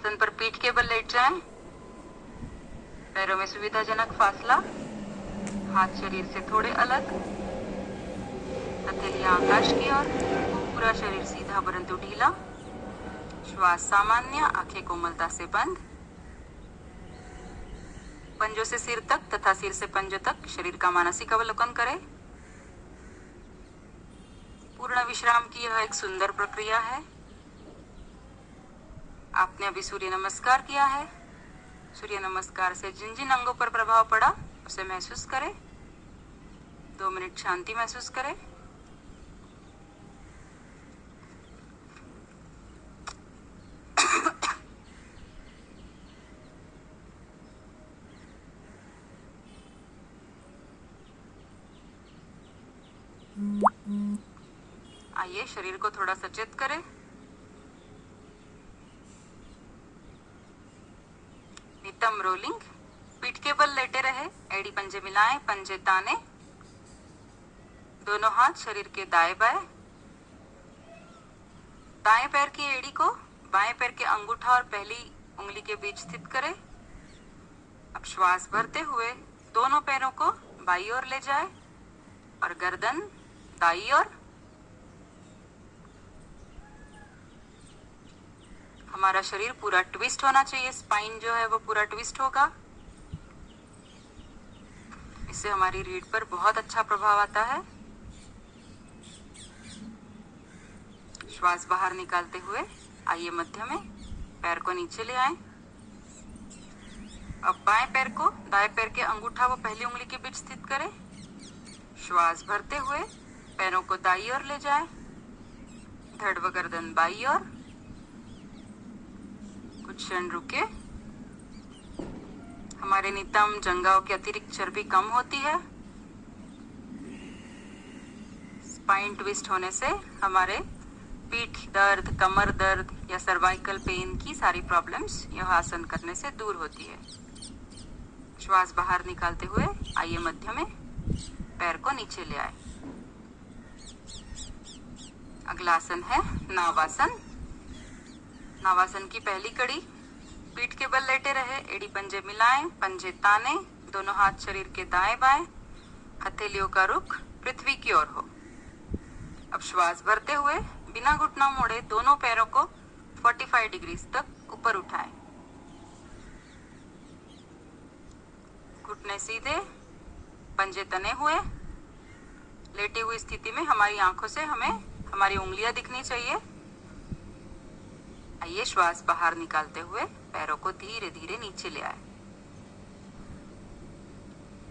आसन पर पीठ के बल लेट जाएं। पैरों में सुविधाजनक फासला, हाथ शरीर से थोड़े अलग, हथेलियां आकाश की ओर, पूरा शरीर सीधा परंतु ढीला, श्वास सामान्य, आंखें कोमलता से बंद। पंजों से सिर तक तथा सिर से पंजों तक शरीर का मानसिक अवलोकन करें। पूर्ण विश्राम की यह एक सुंदर प्रक्रिया है। आपने अभी सूर्य नमस्कार किया है। सूर्य नमस्कार से जिन जिन अंगों पर प्रभाव पड़ा उसे महसूस करें। 2 मिनट शांति महसूस करें। आइए शरीर को थोड़ा सचेत करें। नितंब रोलिंग, पीठ के बल लेटे रहे, एड़ी पंजे मिलाएं, पंजे ताने, दोनों हाथ शरीर के दाएं बाएं। दाएं पैर की एड़ी को बाएं पैर के अंगूठा और पहली उंगली के बीच स्थित करें। अब श्वास भरते हुए दोनों पैरों को बाईं ओर ले जाएं और गर्दन दाईं ओर। हमारा शरीर पूरा ट्विस्ट होना चाहिए, स्पाइन जो है वो पूरा ट्विस्ट होगा। इससे हमारी रीढ़ पर बहुत अच्छा प्रभाव आता है। श्वास बाहर निकालते हुए आइए मध्य में पैर को नीचे ले आए। अब बाएं पैर को दाएं पैर के अंगूठा व पहली उंगली के बीच स्थित करें। श्वास भरते हुए पैरों को दाईं ओर ले जाएं, धड़ व गर्दन बाईं ओर। कुछ क्षण रुके। हमारे नितंब जंघाओं की अतिरिक्त चर्बी कम होती है। स्पाइन ट्विस्ट होने से हमारे पीठ दर्द, कमर दर्द या सर्वाइकल पेन की सारी प्रॉब्लम्स यह आसन करने से दूर होती है। श्वास बाहर निकालते हुए आइए मध्य में पैर को नीचे ले आए। अगला आसन है नावासन। नावासन की पहली कड़ी, पीठ के बल लेटे रहे, एड़ी पंजे मिलाएं, पंजे ताने, दोनों हाथ शरीर के दाएं बाएं, हथेलियों का रुख पृथ्वी की ओर हो। अब श्वास भरते हुए बिना घुटना मोड़े दोनों पैरों को 45 डिग्री तक ऊपर उठाएं। घुटने सीधे, पंजे तने हुए। लेटी हुई स्थिति में हमारी आंखों से हमें हमारी उंगलियां दिखनी चाहिए। आइए श्वास बाहर निकालते हुए पैरों को धीरे धीरे नीचे ले आए।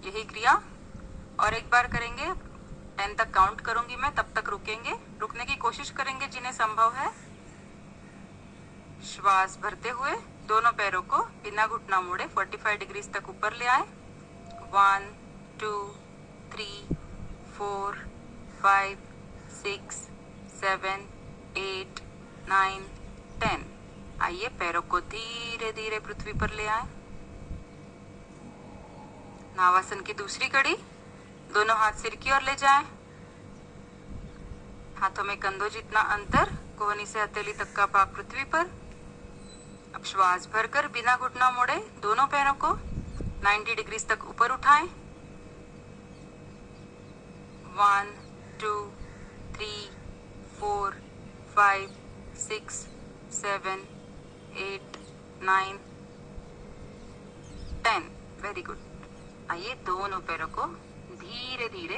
यही क्रिया और एक बार करेंगे। 10 तक काउंट करूंगी मैं, तब तक रुकेंगे। रुकने की कोशिश करेंगे जिन्हें संभव है। श्वास भरते हुए दोनों पैरों को बिना घुटना मोड़े 45 डिग्री तक ऊपर ले आए। 1 2 3 4 5 6 7 8 9 10। आइए पैरों को धीरे धीरे पृथ्वी पर ले आए। नावासन की दूसरी कड़ी, दोनों हाथ सिर की ओर ले जाएं। हाथों में कंधों जितना अंतर, कोहनी से हथेली तक का भाग पृथ्वी पर। अब श्वास भरकर बिना घुटना मोड़े दोनों पैरों को 90 डिग्री तक ऊपर उठाएं। 1 2 3 4 5 6 7 8 9 10। Very good. आइए दोनों पैरों को धीरे धीरे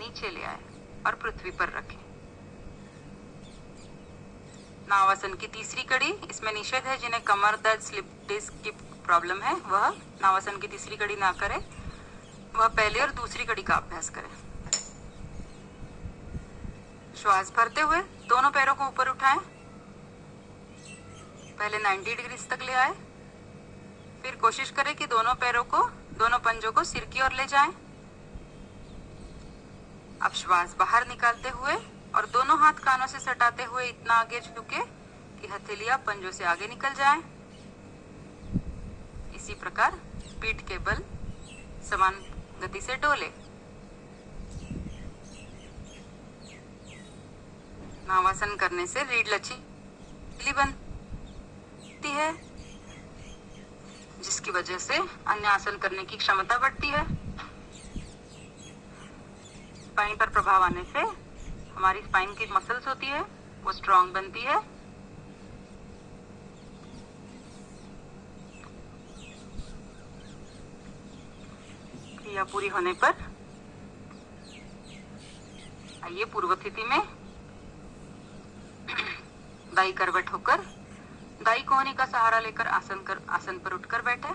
नीचे ले आए और पृथ्वी पर रखें। नावासन की तीसरी कड़ी, इसमें निषेध है जिन्हें कमर दर्द, स्लिप डिस्क की प्रॉब्लम है वह नावासन की तीसरी कड़ी ना करें, वह पहली और दूसरी कड़ी का अभ्यास करें। श्वास भरते हुए दोनों पैरों को ऊपर उठाएं। पहले 90 डिग्री तक ले आए, फिर कोशिश करें कि दोनों पैरों को, दोनों पंजों को सिर की ओर ले जाएं। अब श्वास बाहर निकालते हुए और दोनों हाथ कानों से सटाते हुए इतना आगे झुके कि हथेलियां पंजों से आगे निकल जाएं। इसी प्रकार पीठ के बल समान गति से डोले। नावासन करने से रीढ़ लचीली बनती बढ़ती है, जिसकी वजह से अन्य आसन करने की क्षमता बढ़ती है। स्पाइन पर प्रभाव आने से हमारी स्पाइन की मसल्स होती है वो स्ट्रांग बनती है। क्रिया पूरी होने पर आइए पूर्व स्थिति में दाई करवट होकर दाई कोहनी का सहारा लेकर आसन पर उठकर बैठे।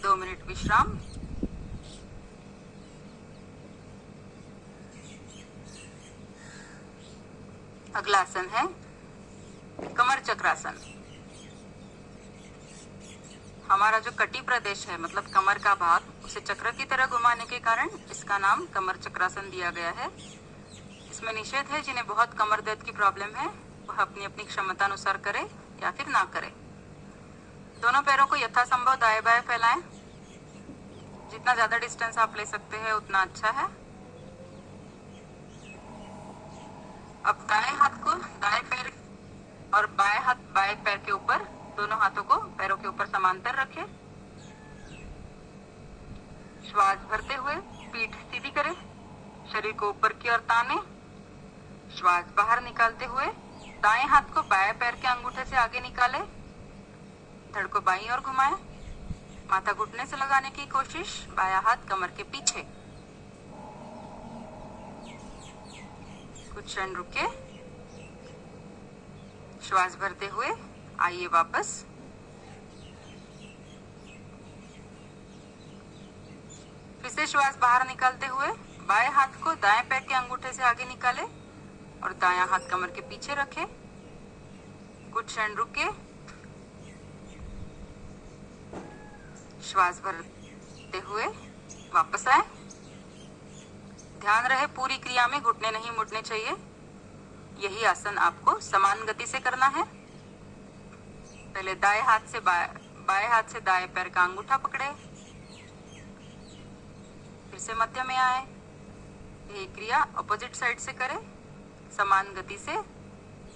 दो मिनट विश्राम। अगला आसन है कमर चक्रासन। हमारा जो कटी प्रदेश है मतलब कमर का भाग, उसे चक्र की तरह घुमाने के कारण इसका नाम कमर चक्रासन दिया गया है। इसमें निषेध है जिन्हें बहुत कमर दर्द की प्रॉब्लम है वह अपनी अपनी क्षमता अनुसार करे या फिर ना करे। दोनों पैरों को यथासंभव दाएं बाएं फैलाएं। जितना ज्यादा डिस्टेंस आप ले सकते हैं उतना अच्छा है। अब दाएं हाथ को दाएं पैर और बाएं हाथ बाएं पैर के ऊपर, दोनों हाथों को पैरों के ऊपर समांतर रखें। श्वास भरते हुए पीठ सीधी करें, शरीर को ऊपर की ओर ताने। श्वास बाहर निकालते हुए दाएं हाथ को बाएं पैर के अंगूठे से आगे निकाले, धड़ को बाईं ओर घुमाएं। माथा घुटने से लगाने की कोशिश, बायां हाथ कमर के पीछे। कुछ क्षण रुके, श्वास भरते हुए आइए वापस। फिर से श्वास बाहर निकालते हुए बाएं हाथ को दाएं पैर के अंगूठे से आगे निकाले और दायां हाथ कमर के पीछे रखें। कुछ क्षण रुके, श्वास भरते हुए वापस आए। ध्यान रहे पूरी क्रिया में घुटने नहीं मुड़ने चाहिए। यही आसन आपको समान गति से करना है। पहले दाएं हाथ से बाएं हाथ से दाएं पैर का अंगूठा पकड़े, फिर से मध्य में आए। यही क्रिया अपोजिट साइड से करें समान गति से।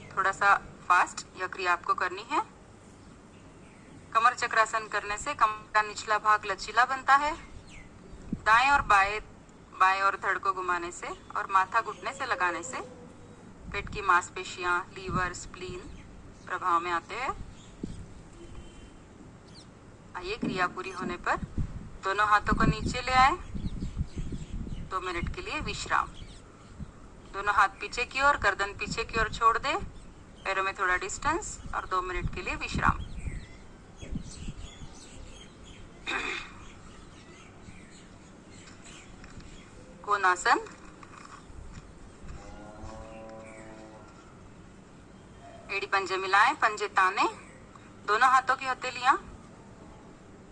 थोड़ा सा फास्ट यह क्रिया आपको करनी है। कमर चक्रासन करने से कमर का निचला भाग लचीला बनता है। दाएं और बाएं और धड़ को घुमाने से और माथा घुटने से लगाने से पेट की मांसपेशियां, लीवर, स्प्लीन प्रभाव में आते हैं। आइए क्रिया पूरी होने पर दोनों हाथों को नीचे ले आए। 2 मिनट के लिए विश्राम। दोनों हाथ पीछे की ओर, गर्दन पीछे की ओर छोड़ दे, पैरों में थोड़ा डिस्टेंस और 2 मिनट के लिए विश्राम। कोणासन। एड़ी पंजे मिलाएं, पंजे ताने। दोनों हाथों की हथेलियां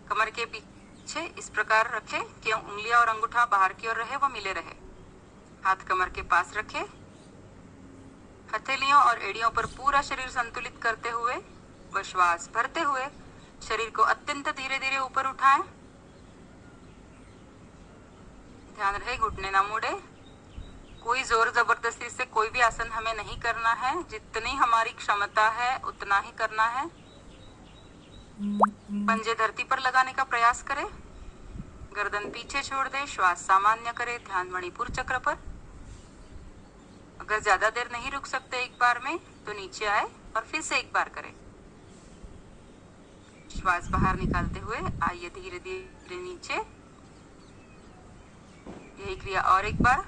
कमर के पीछे इस प्रकार रखें कि उंगलियां और अंगूठा बाहर की ओर रहे, वो मिले रहे। हाथ कमर के पास रखें। हथेलियों और एड़ियों पर पूरा शरीर संतुलित करते हुए व श्वास भरते हुए शरीर को अत्यंत धीरे धीरे ऊपर उठाएं। ध्यान रहे घुटने ना मुड़े। कोई जोर जबरदस्ती से कोई भी आसन हमें नहीं करना है। जितनी हमारी क्षमता है उतना ही करना है। पंजे धरती पर लगाने का प्रयास करें। गर्दन पीछे छोड़ दे, श्वास सामान्य करें। ध्यान मणिपुर चक्र पर। अगर ज्यादा देर नहीं रुक सकते एक बार में तो नीचे आए और फिर से एक बार करें। श्वास बाहर निकालते हुए आइए धीरे धीरे नीचे। यही क्रिया और एक बार।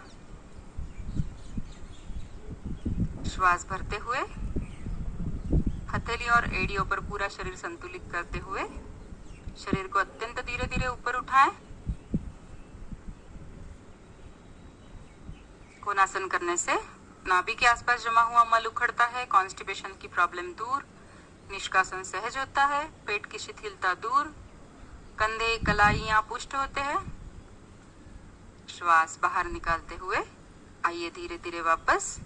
श्वास भरते हुए हथेली और एड़ियों पर पूरा शरीर संतुलित करते हुए शरीर को अत्यंत धीरे धीरे ऊपर उठाएं। कोणासन करने से नाभि के आसपास जमा हुआ मल उखड़ता है, कॉन्स्टिपेशन की प्रॉब्लम दूर, निष्कासन सहज होता है, पेट की शिथिलता दूर, कंधे, कलाइयां पुष्ट होते हैं। श्वास बाहर निकालते हुए आइए धीरे धीरे वापस।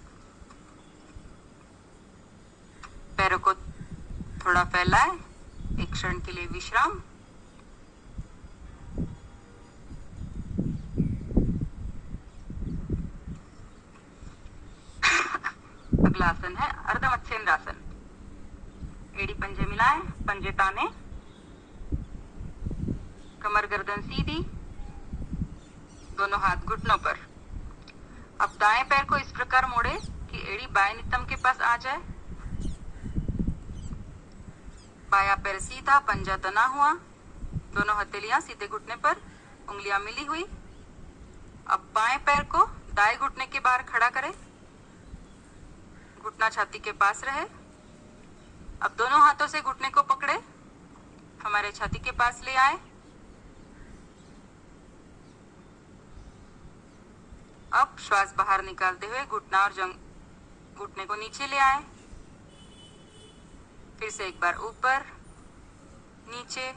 पैरों को थोड़ा फैलाएं। एक क्षण के लिए विश्राम। अगला आसन है अर्ध मत्स्येंद्रासन। एड़ी पंजे मिलाएं, पंजे ताने, कमर गर्दन सीधी, दोनों हाथ घुटनों पर। अब दाएं पैर को इस प्रकार मोड़े कि एड़ी बाएं नितंब के पास आ जाए। बायां पैर सीधा, पंजा तना हुआ, दोनों हथेलियां सीधे घुटने पर, उंगलियां मिली हुई। अब बाएं पैर को दाएं घुटने के बाहर खड़ा करें, घुटना छाती के पास रहे। अब दोनों हाथों से घुटने को पकड़े, हमारे छाती के पास ले आए। अब श्वास बाहर निकालते हुए घुटना और घुटने को नीचे ले आए। फिर से एक बार ऊपर, नीचे।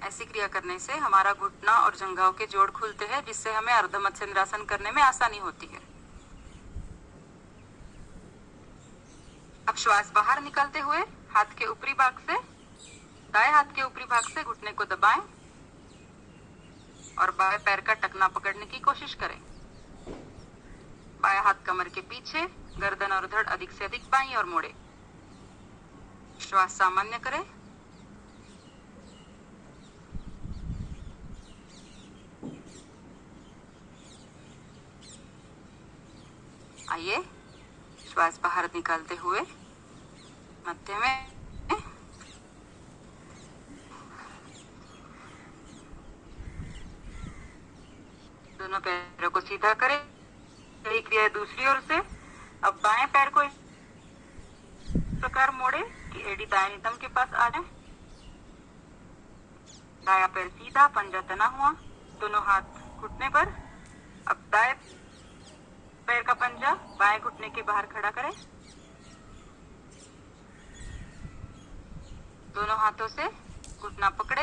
ऐसी क्रिया करने से हमारा घुटना और जंघाओं के जोड़ खुलते हैं, जिससे हमें अर्ध मत्स्येंद्रासन करने में आसानी होती है। अब श्वास बाहर निकालते हुए हाथ के ऊपरी भाग से, दाएं हाथ के ऊपरी भाग से घुटने को दबाएं और बाएं पैर का टखना पकड़ने की कोशिश करें। बायां हाथ कमर के पीछे, गर्दन और धड़ अधिक से अधिक बाईं ओर मोड़े। श्वास सामान्य करें। आइए श्वास बाहर निकालते हुए मध्य में दोनों पैरों को सीधा करें। यही क्रिया दूसरी ओर से। अब बाएं पैर को इस प्रकार मोड़े कि एड़ी दाएं नितंब के पास आ जाए। दायां पैर सीधा, पंजा तना हुआ, दोनों हाथ घुटने पर। अब दाएं पैर का पंजा बाएं घुटने के बाहर खड़ा करें। दोनों हाथों से घुटना पकड़े,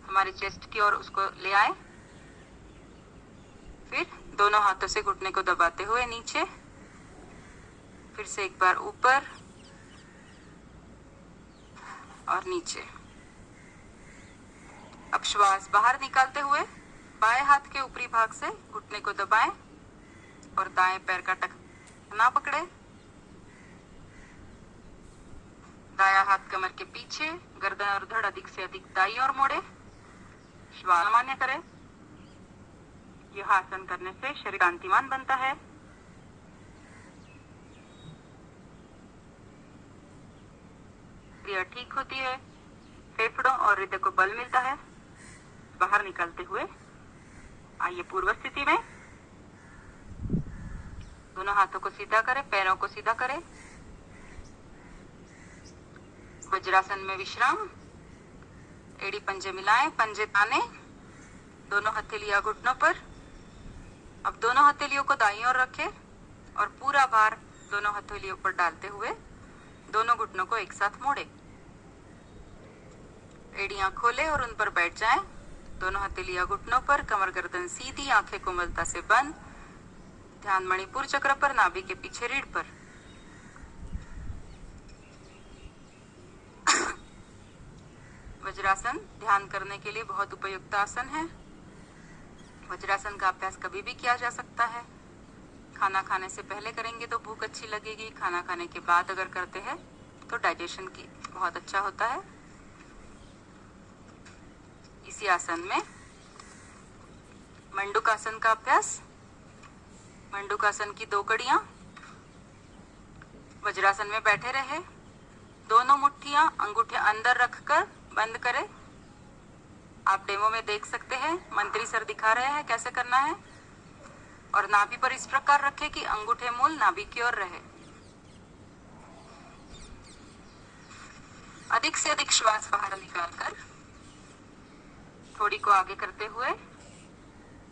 हमारे चेस्ट की ओर उसको ले आए। फिर दोनों हाथों से घुटने को दबाते हुए नीचे। फिर से एक बार ऊपर और नीचे। अब श्वास बाहर निकालते हुए बाएं हाथ के ऊपरी भाग से घुटने को दबाएं और दाएं पैर का टखना पकड़े। दायां हाथ कमर के पीछे, गर्दन और धड़ अधिक से अधिक दाईं ओर मोड़े। श्वास सामान्य करें। यह आसन करने से शरीर कांतिमान बनता है। क्रिया ठीक होती है, फेफड़ों और हृदय को बल मिलता है। बाहर निकालते हुए आइए पूर्व स्थिति में। दोनों हाथों को सीधा करें, पैरों को सीधा करें। वज्रासन में विश्राम। एड़ी पंजे मिलाएं, पंजे ताने, दोनों हथेलियां घुटनों पर। अब दोनों हथेलियों को दाईं ओर रखें और पूरा भार दोनों हथेलियों पर डालते हुए दोनों घुटनों को एक साथ मोड़े। एड़ियां खोले और उन पर बैठ जाएं। दोनों हथेलियां घुटनों पर, कमर गर्दन सीधी, आंखें कोमलता से बंद। ध्यान मणिपुर चक्र पर, नाभि के पीछे रीढ़ पर। वज्रासन ध्यान करने के लिए बहुत उपयुक्त आसन है। वज्रासन का अभ्यास कभी भी किया जा सकता है। खाना खाने से पहले करेंगे तो भूख अच्छी लगेगी, खाना खाने के बाद अगर करते हैं तो डाइजेशन की बहुत अच्छा होता है। इसी आसन में मंडूकासन का अभ्यास। मंडूकासन की 2 कड़ियां। वज्रासन में बैठे रहे, दोनों मुट्ठियां अंगूठे अंदर रखकर बंद करें। आप डेमो में देख सकते हैं, मंत्री सर दिखा रहे हैं कैसे करना है। और नाभि पर इस प्रकार रखें कि अंगूठे मूल नाभि की ओर रहे। अधिक से अधिक श्वास बाहर निकालकर थोड़ी को आगे करते हुए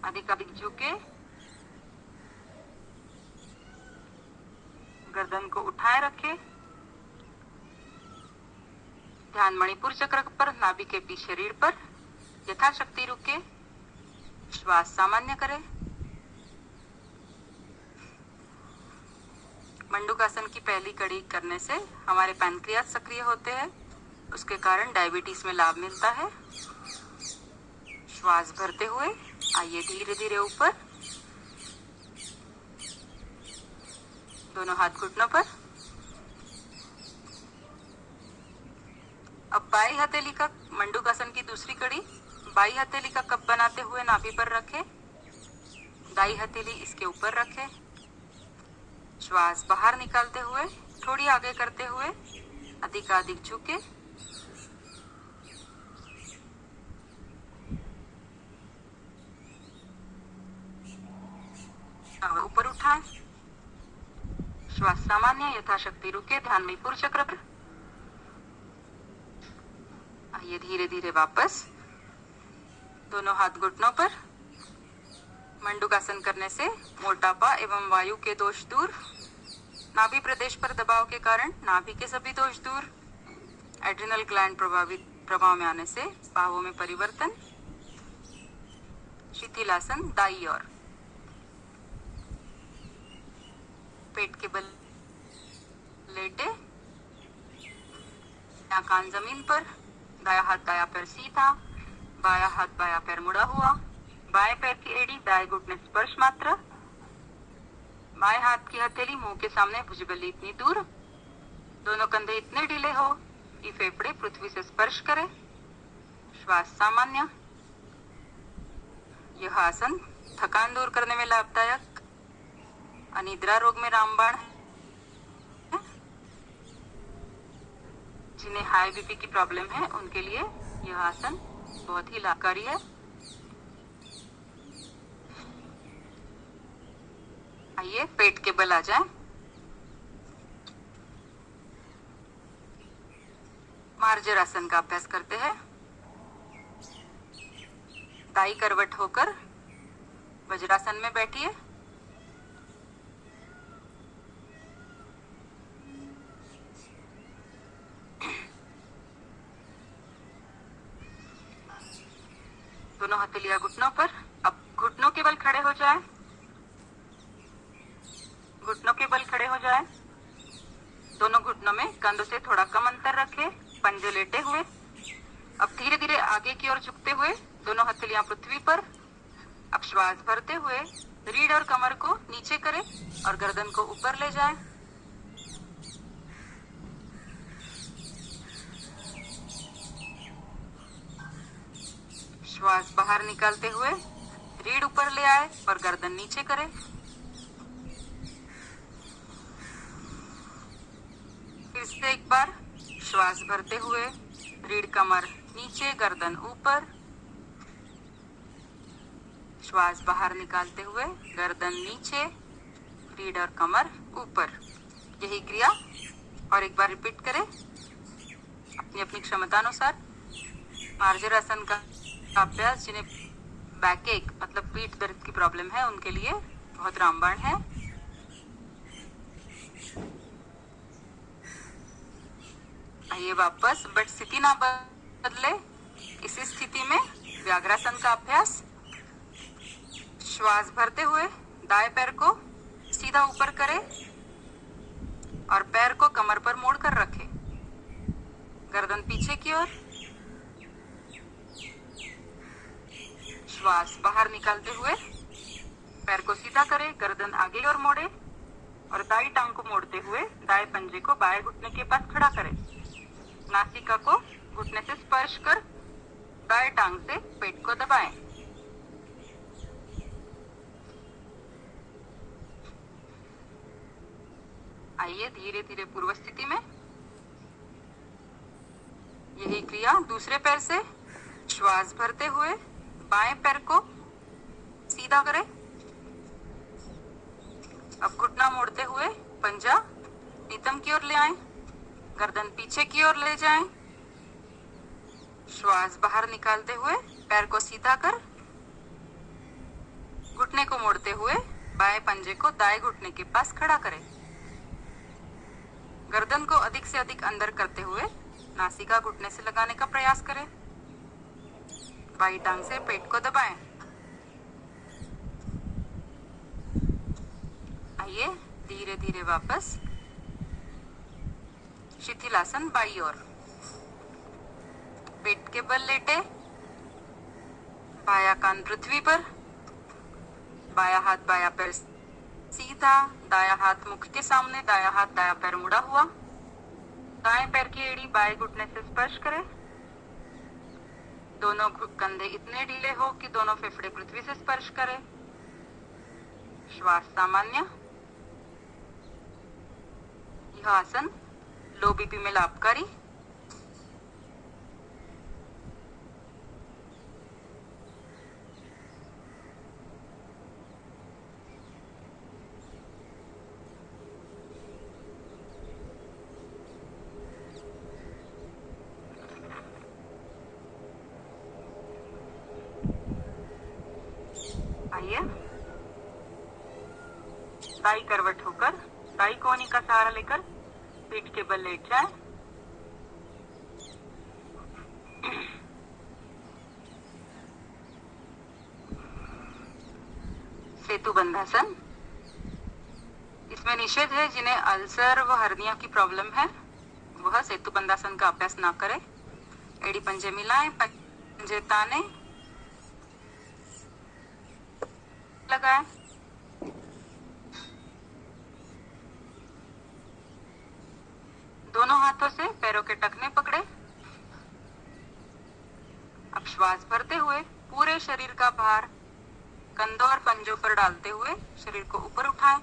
अधिक अधिक झुके, गर्दन को उठाए रखें। ध्यान मणिपुर चक्र पर, नाभि के पीछे रीढ़ पर। यथाशक्ति रुके, श्वास सामान्य करें। मंडूकासन की पहली कड़ी करने से हमारे पैनक्रियास सक्रिय होते हैं, उसके कारण डायबिटीज में लाभ मिलता है। श्वास भरते हुए आइए धीरे धीरे ऊपर। दोनों हाथ घुटनों पर। अब बाई हथेली का मंडूकासन की दूसरी कड़ी बाई हथेली का कप बनाते हुए नाभि पर रखे, दाई हथेली इसके ऊपर रखे। श्वास बाहर निकालते हुए थोड़ी आगे करते हुए अधिकाधिक झुके। ऊपर उठाएं। श्वास सामान्य यथाशक्ति रुके, ध्यान में पूर्ण चक्र पर। आइए धीरे धीरे वापस दोनों हाथ घुटनों पर। मंडूकासन करने से मोटापा एवं वायु के दोष दूर, नाभि प्रदेश पर दबाव के कारण नाभि के सभी दोष दूर, एड्रिनल ग्लैंड प्रभाव में आने से भावों में परिवर्तन। शिथिलासन दाई ओर, पेट के बल लेटे, कान जमीन पर, दाया हाथ दाया पैर सीधा, बाया हाथ बाया पैर मुड़ा हुआ, बाएं पैर की एड़ी दाएं घुटने स्पर्श मात्र, बाएं हाथ की हथेली मुंह के सामने, भुजबल्ली इतनी दूर, दोनों कंधे इतने ढीले हो कि फेफड़े पृथ्वी से स्पर्श करें। श्वास सामान्य। यह आसन थकान दूर करने में लाभदायक, अनिद्रा रोग में रामबाण है। जिन्हें हाई बीपी की प्रॉब्लम है उनके लिए यह आसन बहुत ही लाभकारी है। आइए पेट के बल आ जाएं। मार्जर आसन का अभ्यास करते हैं। दाई करवट होकर वज्रासन में बैठिए। दोनों हथेलियां घुटनों पर। अब घुटनों के बल खड़े हो जाएं। घुटनों के बल खड़े हो जाएं। दोनों घुटनों में कंधों से थोड़ा कम अंतर रखें, पंजे लेटे हुए। अब धीरे धीरे आगे की ओर झुकते हुए दोनों हथेलियां पृथ्वी पर। अब श्वास भरते हुए रीढ़ और कमर को नीचे करें और गर्दन को ऊपर ले जाएं। श्वास बाहर निकालते हुए रीढ़ ऊपर ले आए और गर्दन नीचे करें। फिर से एक बार श्वास भरते हुए रीढ़ कमर नीचे, गर्दन ऊपर। श्वास बाहर निकालते हुए गर्दन नीचे, रीढ़ और कमर ऊपर। यही क्रिया और एक बार रिपीट करें अपनी अपनी क्षमता अनुसार। मार्जर आसन का अभ्यास जिन्हें बैक एक मतलब पीठ दर्द की प्रॉब्लम है उनके लिए बहुत रामबाण है। आइए वापस, बट स्थिति ना बदले। इसी स्थिति में व्याघ्रासन का अभ्यास। श्वास भरते हुए दाएं पैर को सीधा ऊपर करें और पैर को कमर पर मोड़कर रखें। गर्दन पीछे की ओर। श्वास बाहर निकालते हुए पैर को सीधा करें, गर्दन आगे और मोड़े और दाई टांग को मोड़ते हुए दाएं पंजे को बाएं घुटने के पास खड़ा करें। नासिका को घुटने से स्पर्श कर दाएं टांग से पेट को दबाएं। आइए धीरे धीरे पूर्व स्थिति में। यही क्रिया दूसरे पैर से। श्वास भरते हुए बाएं पैर को सीधा करें। अब घुटना मोड़ते हुए पंजा नितंब की ओर ले आएं, गर्दन पीछे की ओर ले जाएं। श्वास बाहर निकालते हुए पैर को सीधा कर घुटने को मोड़ते हुए बाएं पंजे को दाएं घुटने के पास खड़ा करें। गर्दन को अधिक से अधिक अंदर करते हुए नासिका घुटने से लगाने का प्रयास करें। बाई टांग से पेट को दबाएं। आइए धीरे धीरे वापस शिथिलासन बाई ओर। पेट के बल लेटे, बाया कान पृथ्वी पर, बाया हाथ बाया पैर सीधा, दाया हाथ मुख के सामने, दाया हाथ दाया पैर मुड़ा हुआ, दाएं पैर की एड़ी बाएं घुटने से स्पर्श करें। दोनों कंधे इतने ढीले हो कि दोनों फेफड़े पृथ्वी से स्पर्श करें। श्वास सामान्य। यह आसन लो बीपी में लाभकारी। आइए, दाई करवट होकर दाई कोहनी का सहारा लेकर पीठ के बल लेट जाए। सेतु बंधासन। इसमें निषेध है, जिन्हें अल्सर व हर्निया की प्रॉब्लम है वह सेतु बंधासन का अभ्यास ना करें। एड़ी पंजे मिलाएं, पंजे ताने लगाएं। दोनों हाथों से पैरों के टखने पकड़े। अब श्वास भरते हुए पूरे शरीर का भार कंधों और पंजों पर डालते हुए शरीर को ऊपर उठाएं।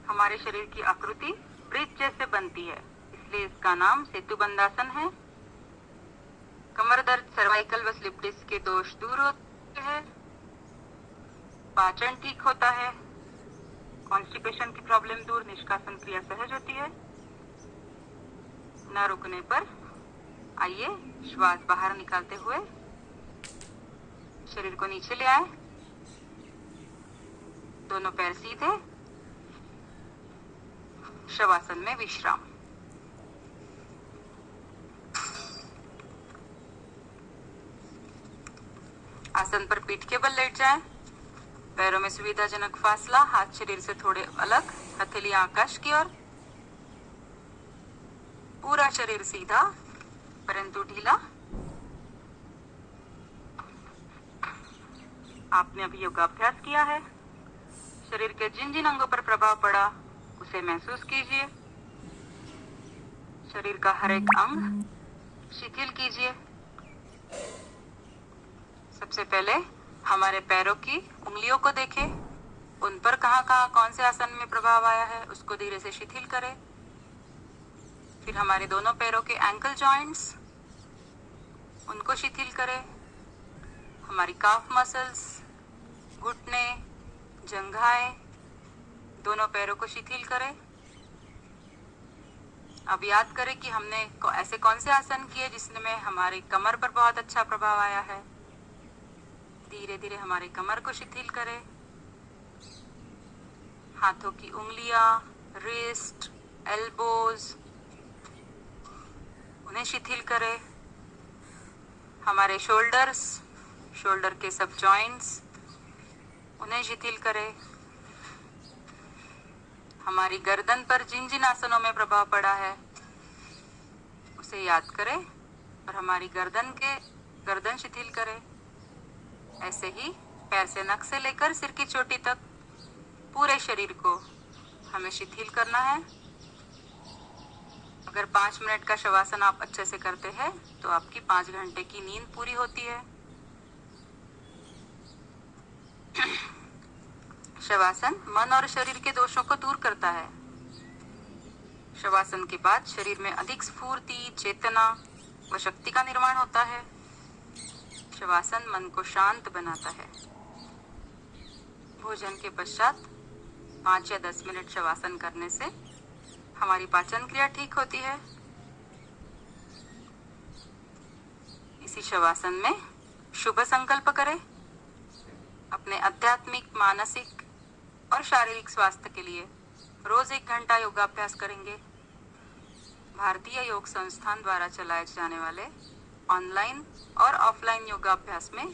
हमारे शरीर की आकृति ब्रिज जैसे बनती है, इसलिए इसका नाम सेतु बंधासन है। कमर दर्द, सर्वाइकल व स्लिप डिस्क के दोष दूर होते हैं, पाचन ठीक होता है, कॉन्स्टिपेशन की प्रॉब्लम दूर, निष्कासन क्रिया सहज होती है। न रुकने पर आइए श्वास बाहर निकालते हुए शरीर को नीचे ले आए। दोनों पैर सीधे, शवासन में विश्राम। आसन पर पीठ के बल लेट जाएं। पैरों में सुविधाजनक फासला, हाथ शरीर से थोड़े अलग, हथेली आकाश की ओर। पूरा शरीर सीधा परंतु ढीला। आपने अभी योगाभ्यास किया है। शरीर के जिन जिन अंगों पर प्रभाव पड़ा उसे महसूस कीजिए। शरीर का हर एक अंग शिथिल कीजिए। सबसे पहले हमारे पैरों की उंगलियों को देखें, उन पर कहाँ कौन से आसन में प्रभाव आया है उसको धीरे से शिथिल करें। फिर हमारे दोनों पैरों के एंकल जॉइंट्स, उनको शिथिल करें। हमारी काफ मसल्स, घुटने, जंघाएं, दोनों पैरों को शिथिल करें। अब याद करें कि हमने ऐसे कौन से आसन किए जिसमें हमारी कमर पर बहुत अच्छा प्रभाव आया है। धीरे धीरे हमारी कमर को शिथिल करें। हाथों की उंगलियां, रिस्ट, एल्बोज, उन्हें शिथिल करें। हमारे शोल्डर्स, शोल्डर के सब जॉइंट्स, उन्हें शिथिल करें। हमारी गर्दन पर जिन जिन आसनों में प्रभाव पड़ा है उसे याद करें और हमारी गर्दन शिथिल करें। ऐसे ही पैर से नख से लेकर सिर की चोटी तक पूरे शरीर को हमें शिथिल करना है। अगर 5 मिनट का शवासन आप अच्छे से करते हैं तो आपकी 5 घंटे की नींद पूरी होती है। शवासन मन और शरीर के दोषों को दूर करता है। शवासन के बाद शरीर में अधिक स्फूर्ति, चेतना व शक्ति का निर्माण होता है। शवासन मन को शांत बनाता है। भोजन के पश्चात 5 या 10 मिनट शवासन करने से हमारी पाचन क्रिया ठीक होती है। इसी शवासन में शुभ संकल्प करें। अपने आध्यात्मिक, मानसिक और शारीरिक स्वास्थ्य के लिए रोज 1 घंटा योगाभ्यास करेंगे। भारतीय योग संस्थान द्वारा चलाए जाने वाले ऑनलाइन और ऑफलाइन योगाभ्यास में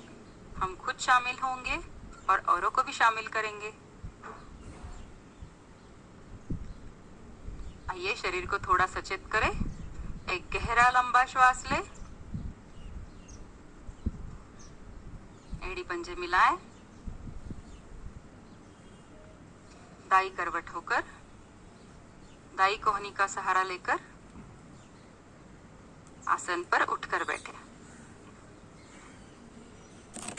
हम खुद शामिल होंगे और औरों को भी शामिल करेंगे। आइए शरीर को थोड़ा सचेत करें। एक गहरा लंबा श्वास लें। एड़ी पंजे मिलाएं, दाई करवट होकर दाई कोहनी का सहारा लेकर आसन पर उठकर बैठे।